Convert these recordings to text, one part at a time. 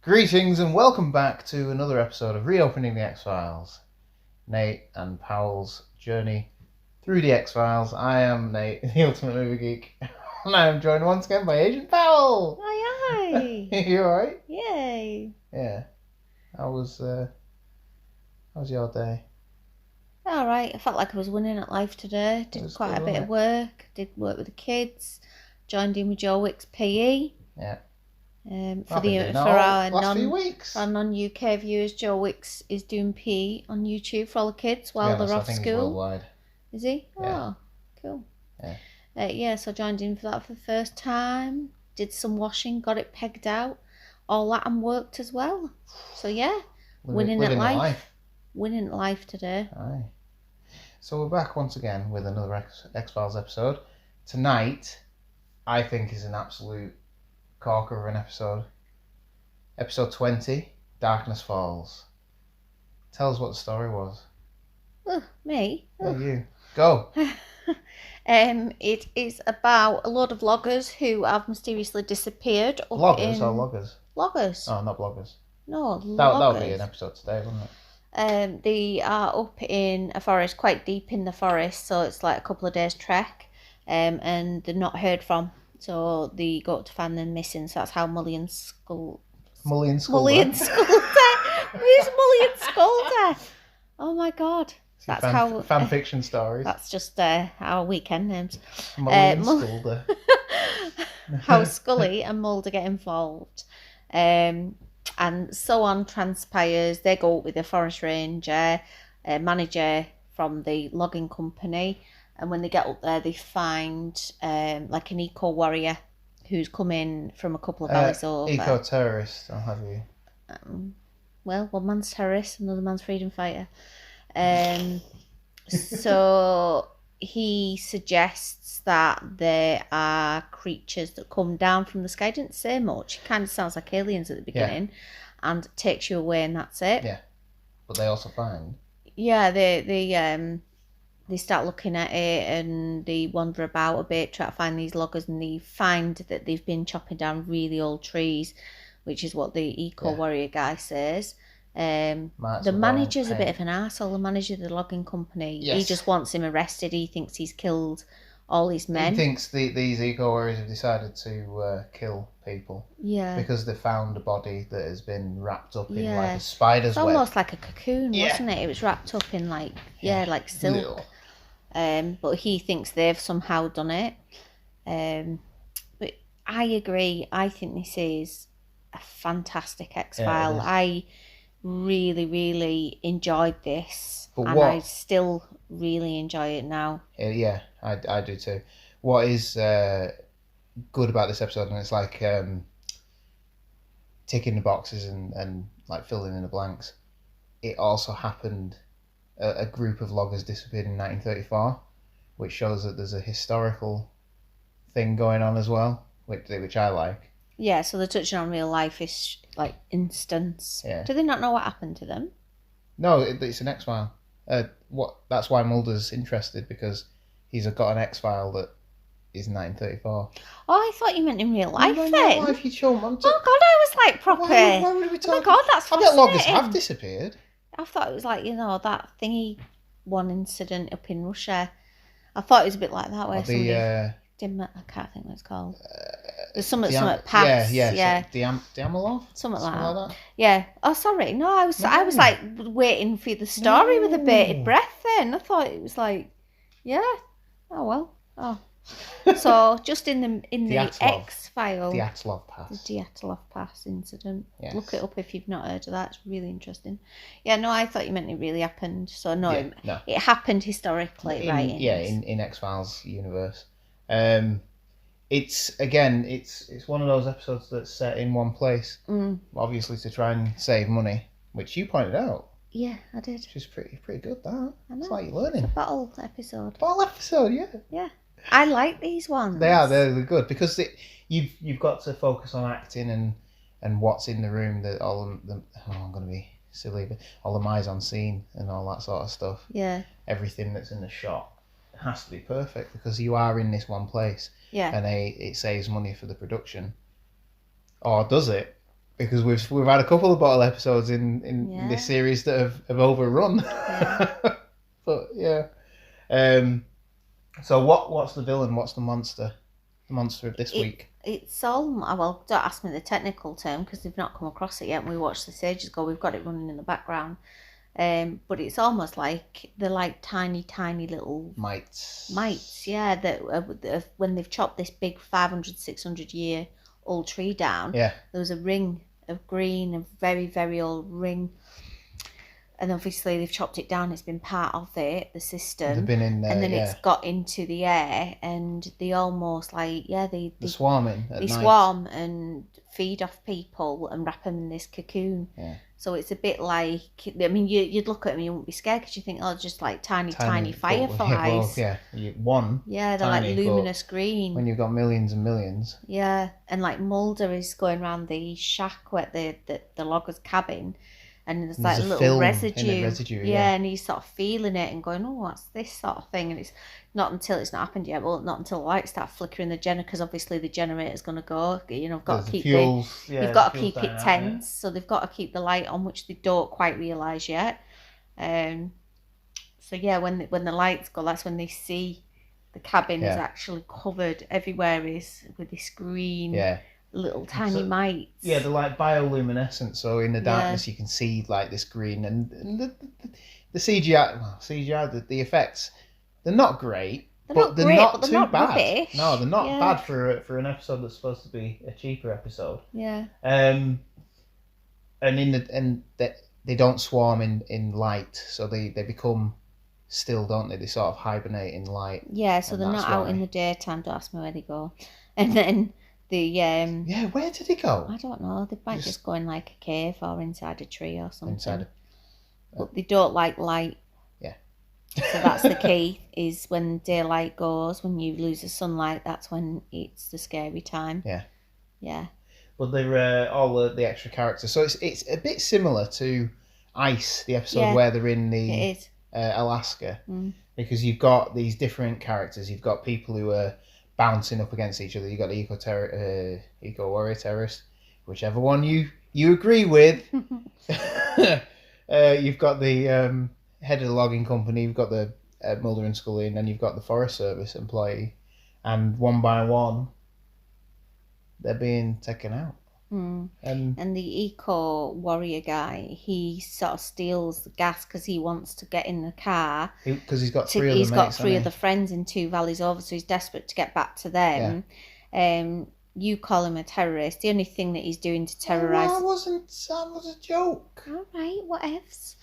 Greetings and welcome back to another episode of Reopening the X-Files. Nate and Powell's journey through the X-Files. I am Nate, the Ultimate Movie Geek, and I am joined once again by Agent Powell. Aye, aye. You alright? Yay. Yeah. How was your day? Alright, I felt like I was winning at life today. Did quite a bit of work. Did work with the kids. Joined in with Joe Wick's PE. Yeah. For our non-UK viewers, Joe Wicks is doing PE on YouTube for all the kids while they're off school. He's worldwide. Is he? Yeah. Oh, cool. Yeah. So I joined in for that for the first time. Did some washing, got it pegged out, all that, and worked as well. So yeah, winning at life. Winning at life today. Aye. So we're back once again with another X-Files episode. Tonight, I think, is an absolute corker of an episode. Episode 20, Darkness Falls. Tell us what the story was. Me? Yeah, you. Go. It is about a lot of loggers who have mysteriously disappeared. Loggers or loggers? Loggers. Oh, not bloggers. No, that would be an episode today, wouldn't it? They are up in a forest, quite deep in the forest, so it's like a couple of days trek, and they're not heard from. So they go to find them missing. So that's how Mullion Skulder. Where's Mullion Skulder? Oh my god. That's how fan fiction stories. That's just our weekend names. Mullion Skulder. How Scully and Mulder get involved. And so on transpires. They go up with a forest ranger, a manager from the logging company. And when they get up there, they find like an eco-warrior who's come in from a couple of valleys over. Eco-terrorist, I'll have you. Well, one man's terrorist, another man's freedom fighter. So he suggests that there are creatures that come down from the sky. I didn't say much. It kind of sounds like aliens at the beginning. Yeah. And takes you away and that's it. Yeah. But they also find... Yeah, they start looking at it and they wander about a bit, try to find these loggers, and they find that they've been chopping down really old trees, which is what the eco-warrior guy says. The manager's a bit of an arsehole, the manager of the logging company. Yes. He just wants him arrested. He thinks he's killed all his men. He thinks these eco-warriors have decided to kill people. Yeah. Because they found a body that has been wrapped up in like a spider's web. It's almost like a cocoon, wasn't it? It was wrapped up in like silk. Little. But he thinks they've somehow done it. But I agree. I think this is a fantastic X-File. Yeah, I really, really enjoyed this. I still really enjoy it now. Yeah, I do too. What is good about this episode, and it's like ticking the boxes and like filling in the blanks, it also happened... A group of loggers disappeared in 1934, which shows that there's a historical thing going on as well, which I like. Yeah, so they're touching on real life instance. Yeah. Do they not know what happened to them? No, it's an X-File. That's why Mulder's interested, because he's got an X-File that is 1934. Oh, I thought you meant in real life then. In real life, you show them. Oh God, I was like proper. Why would we talk? Oh my God, that's fascinating. I bet loggers have disappeared. I thought it was like, that thingy, one incident up in Russia. I thought it was a bit like that, where somebody didn't, I can't think what it's called. There's something past. Yeah. Dyatlov? Something like that. Yeah. Oh, sorry. No, I was like waiting for the story with a bated breath then. I thought it was like, yeah. Oh, well. Oh. So just in the X-File, Dyatlov Pass. The Dyatlov Pass incident. Yes. Look it up if you've not heard of that. It's really interesting. Yeah, no, I thought you meant it really happened. So no, it happened historically, right? In X-Files universe. It's one of those episodes that's set in one place, obviously to try and save money, which you pointed out. Yeah, I did. Which is pretty good. That I know. It's like you're learning. It's a battle episode. Yeah. Yeah. I like these ones. They're good because you've got to focus on acting and what's in the room, that I'm going to be silly, but all the mise en scene and all that sort of stuff. Yeah. Everything that's in the shot has to be perfect because you are in this one place. Yeah. And it saves money for the production. Or does it? because we've had a couple of bottle episodes in Yeah. this series that have overrun. Yeah. But yeah. So what's the villain? What's the monster? The monster of this week. It's all well. Don't ask me the technical term because they've not come across it yet. And we watched this ages ago. We've got it running in the background. But it's almost like they're like tiny little mites. Yeah, that when they've chopped this big 500, 600 year old tree down. Yeah. There was a ring of green, a very very old ring. And obviously they've chopped it down. It's been part of the system. They've been in there, and then it's got into the air, and they almost like they swarming. They swarm and feed off people and wrap them in this cocoon. Yeah. So it's a bit like, I mean, you'd look at them, you wouldn't be scared because you think, oh, just like tiny fireflies. Yeah, one. Yeah, they're tiny, like luminous green. When you've got millions and millions. Yeah, and like Mulder is going around the shack where the logger's cabin. And there's like a little residue. Yeah, and he's sort of feeling it and going, oh, what's this sort of thing? And it's not until it's not happened yet. Well, not until the lights start flickering the generator, because obviously the generator's going to go. You know, got to keep you've got to keep it tense. So they've got to keep the light on, which they don't quite realise yet. So yeah, when the lights go, that's when they see the cabin is actually covered everywhere with this green. Yeah. Little tiny mites. Yeah, they're like bioluminescent, so in the darkness you can see like this green, and the CGI, the effects, they're not great, but they're not too bad. Rubbish. No, they're not bad for an episode that's supposed to be a cheaper episode. Yeah. And they don't swarm in light, so they become still, don't they? They sort of hibernate in light. Yeah, so they're not out in the daytime. Don't ask me where they go. And then where did he go? I don't know. They might just go in like a cave or inside a tree or something. But they don't like light. Yeah. So that's the key. Is when daylight goes, when you lose the sunlight, that's when it's the scary time. Yeah. Yeah. But they're all the extra characters. So it's a bit similar to Ice, the episode where they're in the Alaska, because you've got these different characters. You've got people who are bouncing up against each other. You got the eco warrior terrorist, whichever one you agree with. You've got the head of the logging company. You've got the Mulder and Scully, and then you've got the Forest Service employee. And one by one, they're being taken out. And the eco warrior guy, he sort of steals the gas because he wants to get in the car. Because he's got three other friends in Two Valleys over, so he's desperate to get back to them. Yeah. You call him a terrorist. The only thing that he's doing to terrorise... No, that was a joke. All right, what ifs?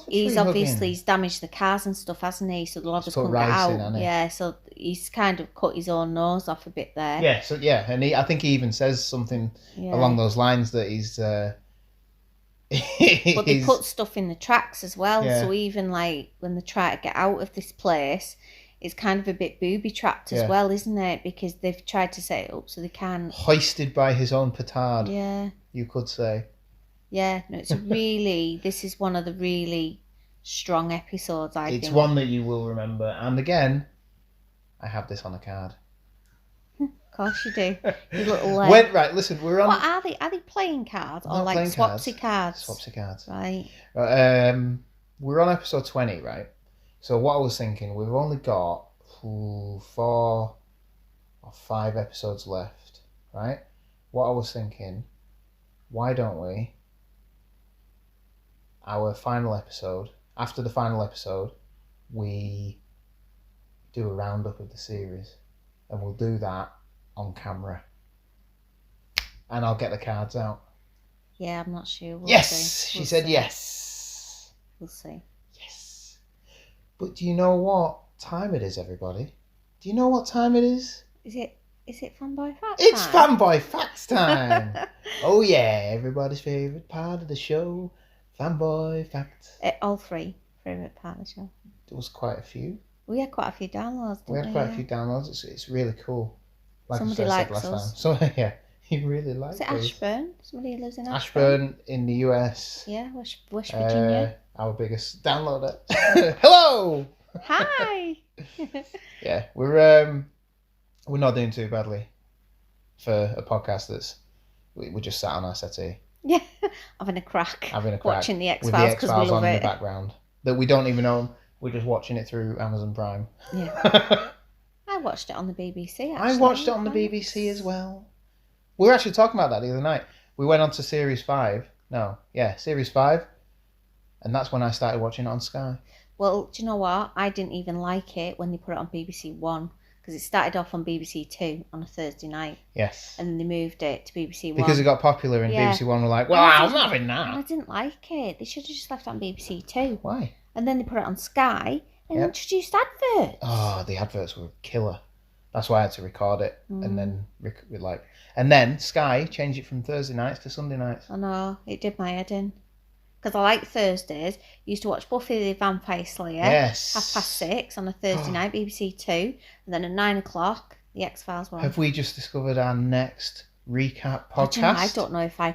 He's damaged the cars and stuff, hasn't he? So the loggers couldn't get out. Yeah, so he's kind of cut his own nose off a bit there. Yeah, and I think he even says something along those lines that he's. But they put stuff in the tracks as well. Yeah. So even like when they try to get out of this place, it's kind of a bit booby trapped as well, isn't it? Because they've tried to set it up so they can't. Hoisted by his own petard. Yeah. You could say. Yeah, no, this is one of the really strong episodes, I think. It's one that you will remember. And again, I have this on a card. Of course you do. Your little... right, listen, we're on... What are they? Are they playing cards? Or like swapsy cards? Swapsy cards. Right. We're on episode 20, right? So what I was thinking, we've only got 4 or 5 episodes left, right? What I was thinking, why don't we... Our final episode, after the final episode, we do a roundup of the series, and we'll do that on camera. And I'll get the cards out. Yeah, I'm not sure. We'll see. She said yes. We'll see. Yes. But do you know what time it is, everybody? Do you know what time it is? Is it Fanboy Facts It's time? Fanboy Facts time. Oh yeah, everybody's favourite part of the show. Fanboy Facts. All 3 favourite part of the show. There was quite a few. We had quite a few downloads. We had quite a few downloads. It's really cool. Like somebody likes us. Time. So yeah, he really likes us. Is it Ashburn? Somebody who lives in Ashburn in the US. Yeah, West Virginia. Our biggest downloader. Hello. Hi. Yeah, we're not doing too badly for a podcast that's we just sat on our settee. Yeah, having a crack. Watching the with the X-Files because we X-Files love on in it. the background that we don't even own. We're just watching it through Amazon Prime. Yeah. I watched it on the BBC, actually. I watched it on the BBC as well. We were actually talking about that the other night. We went on to Series 5. Series 5. And that's when I started watching it on Sky. Well, do you know what? I didn't even like it when they put it on BBC One. Because it started off on BBC Two on a Thursday night. Yes. And then they moved it to BBC One. Because it got popular and BBC One were like, well, I'm not having that. And I didn't like it. They should have just left it on BBC Two. Why? And then they put it on Sky and introduced adverts. Oh, the adverts were killer. That's why I had to record it. And then Sky changed it from Thursday nights to Sunday nights. I know, it did my head in. Because I like Thursdays. I used to watch Buffy the Vampire Slayer. Yes. 6:30 on a Thursday night, BBC Two. And then at 9:00, the X-Files one. Have we just discovered our next recap podcast? I don't know if I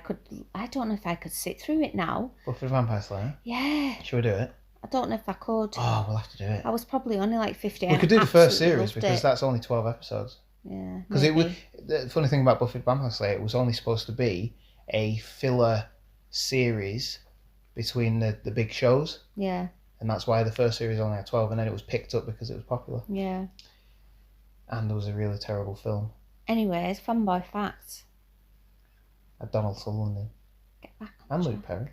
could sit through it now. Buffy the Vampire Slayer? Yeah. Should we do it? I don't know if I could. Oh, we'll have to do it. I was probably only like 50. We could do the first series because that's only 12 episodes. Yeah. Because the funny thing about Buffy the Vampire Slayer, it was only supposed to be a filler series between the big shows. Yeah. And that's why the first series only had 12, and then it was picked up because it was popular. Yeah. And there was a really terrible film. Anyways, fanboy facts. Had Donald Sutherland in. Get back on And track. Luke Perry.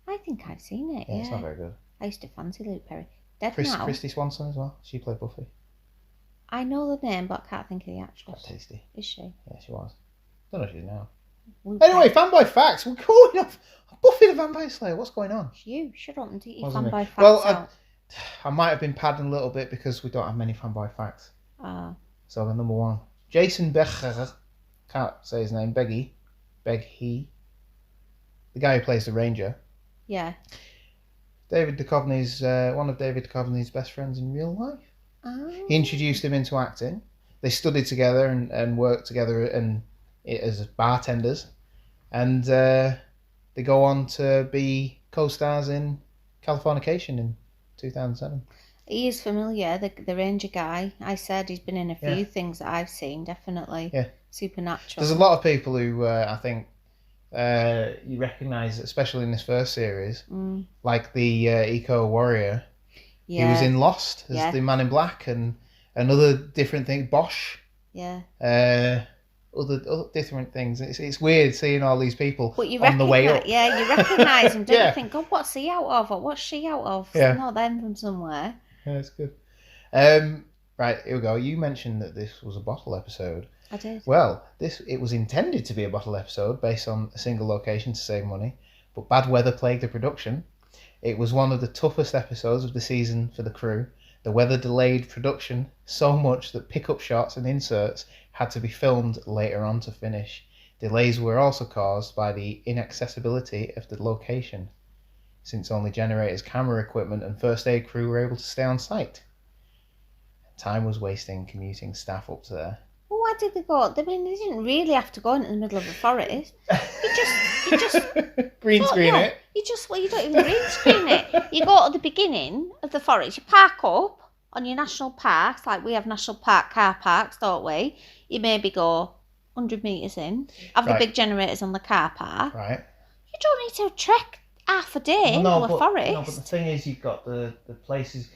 I think I've seen it, Yeah, it's not very good. I used to fancy Luke Perry. Dead now. Christy Swanson as well. She played Buffy. I know the name, but I can't think of the Quite actress. tasty. Is she? Yeah, she was. Don't know if she is now. Luke Anyway, Perry. fanboy facts. We're going off Buffy the Vampire Slayer. What's going on? You should open to your Wasn't fanboy it? facts Well, out. I might have been padding a little bit because we don't have many fanboy facts. So the number one, Jason Becher. Can't say his name. Beggy. The guy who plays the Ranger. yeah. David Duchovny's one of David Duchovny's best friends in real life. Oh. He introduced him into acting. They studied together and worked together as bartenders, and they go on to be co-stars in Californication in 2007. He is familiar, the Ranger guy. I said he's been in a few things that I've seen, definitely. Yeah. Supernatural. There's a lot of people who I think you recognise, especially in this first series, like the Eco Warrior. Yeah. He was in Lost as the Man in Black and other different things. Bosch. Yeah. Other different things. It's weird seeing all these people But you on the way up. Yeah, you recognise them, don't Yeah. you? Think, God, what's he out of? Or what's she out of? Yeah. Not them from somewhere. Yeah, it's good. Right, here we go. You mentioned that this was a bottle episode. I did. Well, it was intended to be a bottle episode based on a single location to save money, but bad weather plagued the production. It was one of the toughest episodes of the season for the crew. The weather delayed production so much that pickup shots and inserts had to be filmed later on to finish. Delays were also caused by the inaccessibility of the location, since only generators, camera equipment and first aid crew were able to stay on site. Time was wasting commuting staff up to there. Well, why did they go? I mean, they didn't really have to go into the middle of the forest. You just green screen it. You don't even green screen it. You go to the beginning of the forest. You park up on your national parks, like we have national park car parks, don't we? You maybe go 100 metres in, have the big generators on the car park. Right. You don't need to trek half a day into a forest. No, but the thing is, you've got the places.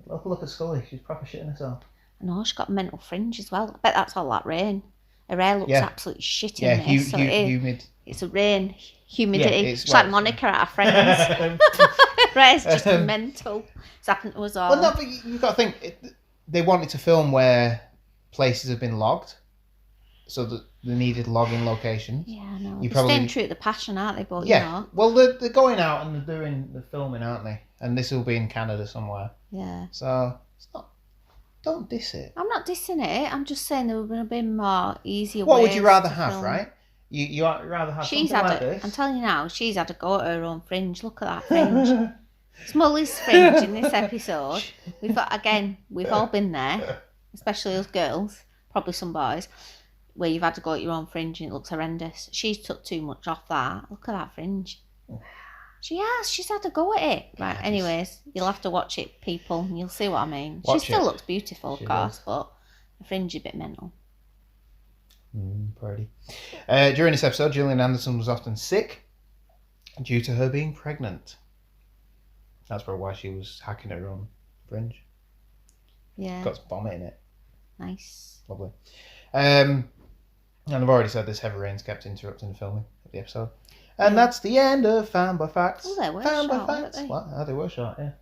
Look at Scully. She's proper shitting herself. I know, she's got a mental fringe as well. I bet that's all that rain. Her hair looks absolutely shit in this. Humid. It's a rain, humidity. Yeah, it's like Monica at her friends. Her hair's just mental. It's happened to us all. Well, no, but you've got to think, they wanted to film where places have been logged, so that they needed logging locations. Yeah, I know. They're staying true to the passion, aren't they? But, yeah. You know. Well, they're going out and they're doing the filming, aren't they? And this will be in Canada somewhere. Yeah. So, it's not... Don't diss it. I'm not dissing it. I'm just saying there would have been more easier What ways would you rather to have, film. right? You rather have She's something had like this? I'm telling you now, she's had a go at her own fringe. Look at that fringe. Smallest fringe in this episode. We've all been there, especially us girls, probably some boys, where you've had to go at your own fringe and it looks horrendous. She's took too much off that. Look at that fringe. She has. She's had to go at it. Right, anyways, you'll have to watch it, people, and you'll see what I mean. She still looks beautiful, of course, but the fringe is a bit mental. Pretty. During this episode, Gillian Anderson was often sick due to her being pregnant. That's probably why she was hacking her own fringe. Yeah. Got some vomit in it. Nice. Lovely. And I've already said this, heavy rains kept interrupting the filming of the episode. And that's the end of Fanboy Facts. Oh, they were Fanboy short, Facts. weren't they? What? Oh, they were short, yeah.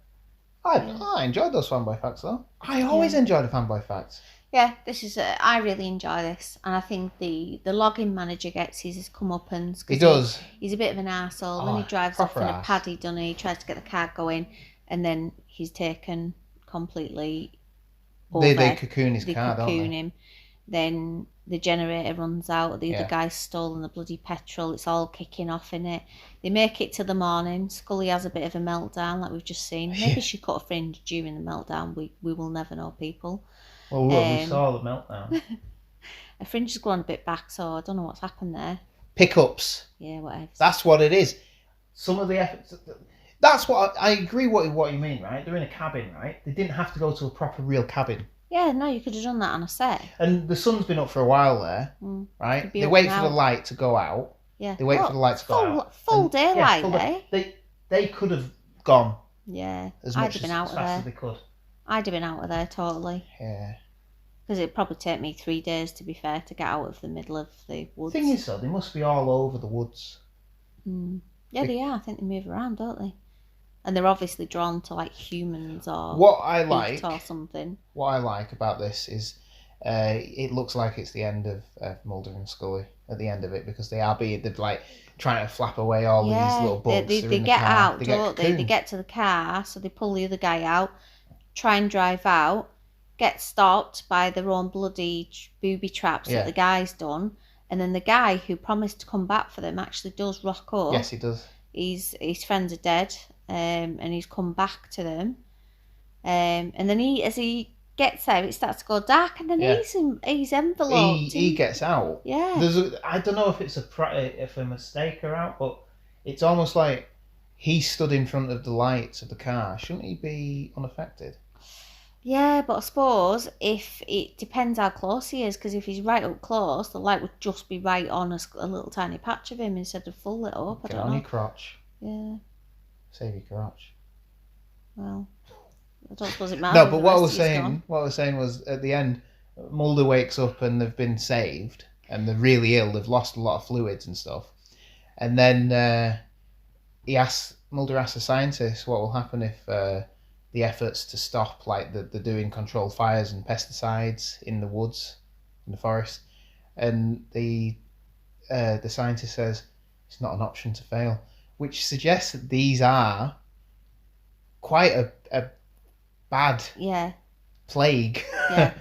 I enjoyed those Fanboy Facts, though. I always enjoy the Fanboy Facts. Yeah, this is. I really enjoy this, and I think the login manager gets his comeuppance. He does. He's a bit of an arsehole when he drives off in a paddy, doesn't he? He tries to get the car going, and then he's taken completely over. They cocoon his car, don't they? Him. Then the generator runs out. The other guy's stolen the bloody petrol. It's all kicking off in it. They make it to the morning. Scully has a bit of a meltdown, like we've just seen. Maybe she cut a fringe during the meltdown. We will never know, people. Well, we saw the meltdown. A fringe has gone a bit back, so I don't know what's happened there. Pickups. Yeah, whatever. That's what it is. Some of the efforts. That's what I agree. What you mean, right? They're in a cabin, right? They didn't have to go to a proper real cabin. Yeah, no, you could have done that on a set. And the sun's been up for a while there, right? They wait for the light to go out. Yeah. They wait for the light to go out. Full daylight there. They could have gone. Yeah. As much as fast as they could. I'd have been out of there totally. Yeah. Because it'd probably take me 3 days, to be fair, to get out of the middle of the woods. The thing is, though, they must be all over the woods. Yeah, they are. I think they move around, don't they? And they're obviously drawn to like humans or or something. What I like about this is it looks like it's the end of Mulder and Scully at the end of it, because they're like trying to flap away all these little bugs. They get out, don't they? They get to the car, so they pull the other guy out, try and drive out, get stopped by their own bloody booby traps that the guy's done, and then the guy who promised to come back for them actually does rock up. Yes, he does. His friends are dead, and he's come back to them, and then as he gets there, it starts to go dark, and then he's enveloped. He gets out. Yeah. I don't know if it's a mistake or out, but it's almost like he stood in front of the lights of the car. Shouldn't he be unaffected? Yeah, but I suppose if it depends how close he is, because if he's right up close, the light would just be right on a little tiny patch of him instead of full lit up. Get on your crotch. Yeah. Save your crotch. Well, I don't suppose it matters. No, but what I was saying was at the end, Mulder wakes up and they've been saved and they're really ill. They've lost a lot of fluids and stuff. And then Mulder asks the scientist what will happen if the efforts to stop, like the doing controlled fires and pesticides in the woods, in the forest, and the scientist says it's not an option to fail, which suggests that these are quite a bad plague. Yeah.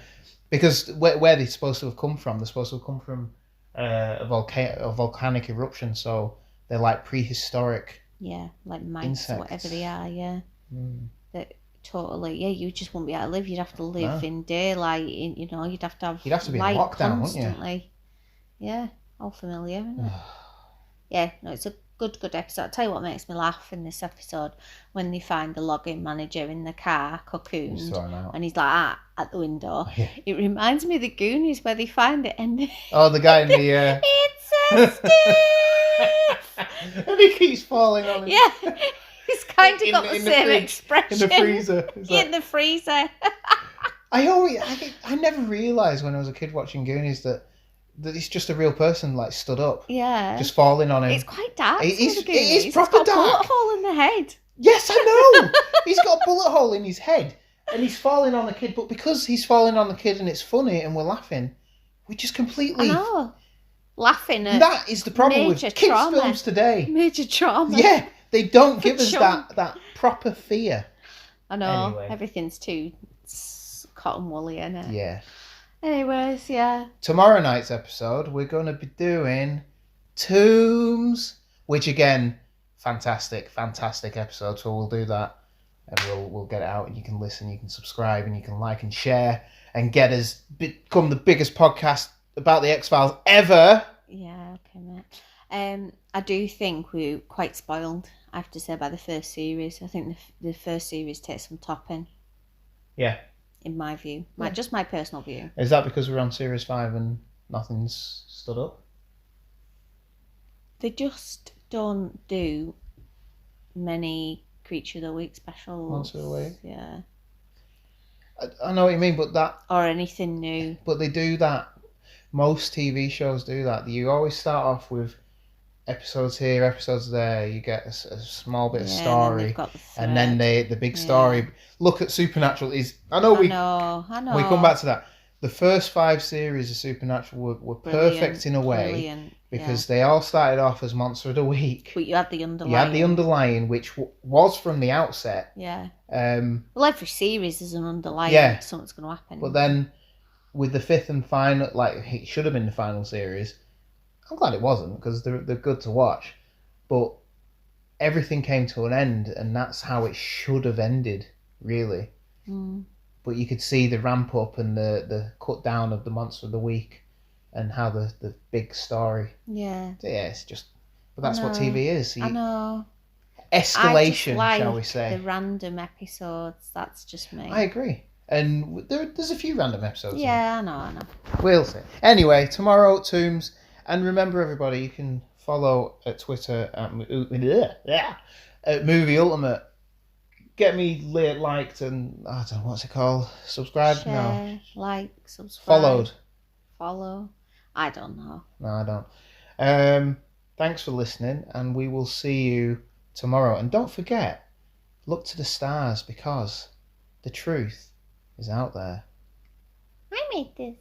Because where they're supposed to have come from, they're supposed to have come from a volcanic eruption, so they're like prehistoric. Yeah, like mice insects. Or whatever they are. Yeah. That totally. Yeah, you just wouldn't be able to live. You'd have to live in daylight. You'd have to have. You'd have to be in light lockdown, constantly. Wouldn't you? Yeah, all familiar, isn't it? Yeah, no, it's a good episode. I'll tell you what makes me laugh in this episode, when they find the login manager in the car, cocooned, and he's like at the window. Yeah. It reminds me of the Goonies, where they find it and the guy in the it's a stiff and he keeps falling on it. Yeah, he's kind of got the same expression in the freezer. In the freezer. I never realised when I was a kid watching Goonies that it's just a real person, like, stood up. Yeah. Just falling on him. It's quite dark. It is proper He's got a dark. bullet hole in the head. Yes, I know. He's got a bullet hole in his head. And he's falling on the kid. But because he's falling on the kid and it's funny and we're laughing, we just completely... I know. Laughing at that is the problem with kids' films today. Major trauma. Yeah. They don't give us that proper fear. I know. Anyway. Everything's too cotton woolly, isn't it? Yeah. Anyways, yeah. Tomorrow night's episode, we're going to be doing Tombs, which again, fantastic episode. So we'll do that, and we'll get it out, and you can listen, you can subscribe, and you can like and share, and get us become the biggest podcast about the X-Files ever. Yeah, okay, mate. I do think we're quite spoiled, I have to say, by the first series. I think the first series takes some topping. Yeah. In my view. Just my personal view. Is that because we're on Series 5 and nothing's stood up. They just don't do many Creature of the Week specials. Monster of the Week? Yeah. I know what you mean, but that... Or anything new. But they do that. Most TV shows do that. You always start off with episodes here, episodes there. You get a small bit of story, and then the big story. Yeah. Look at Supernatural. I know. We come back to that. The first 5 series of Supernatural were perfect in a way because they all started off as Monster of the Week. But you had the underlying. Which was from the outset. Yeah. Well, every series is an underlying. Yeah. Something's going to happen. But then, with the 5th and final, it should have been the final series. I'm glad it wasn't because they're good to watch. But everything came to an end, and that's how it should have ended, really. Mm. But you could see the ramp up and the cut down of the Monster of the Week and how the big story. Yeah. Yeah, it's just... But that's what TV is. I know. Escalation, like shall we say. The random episodes, that's just me. I agree. And there's a few random episodes. Yeah, I know. We'll see. Anyway, tomorrow, Tombs. And remember, everybody, you can follow at Twitter at Movie Ultimate. Get me liked and, I don't know, what's it called? Subscribe? Share, no. Like, subscribe. Followed. Follow. I don't know. No, I don't. Thanks for listening, and we will see you tomorrow. And don't forget, look to the stars because the truth is out there. I made this.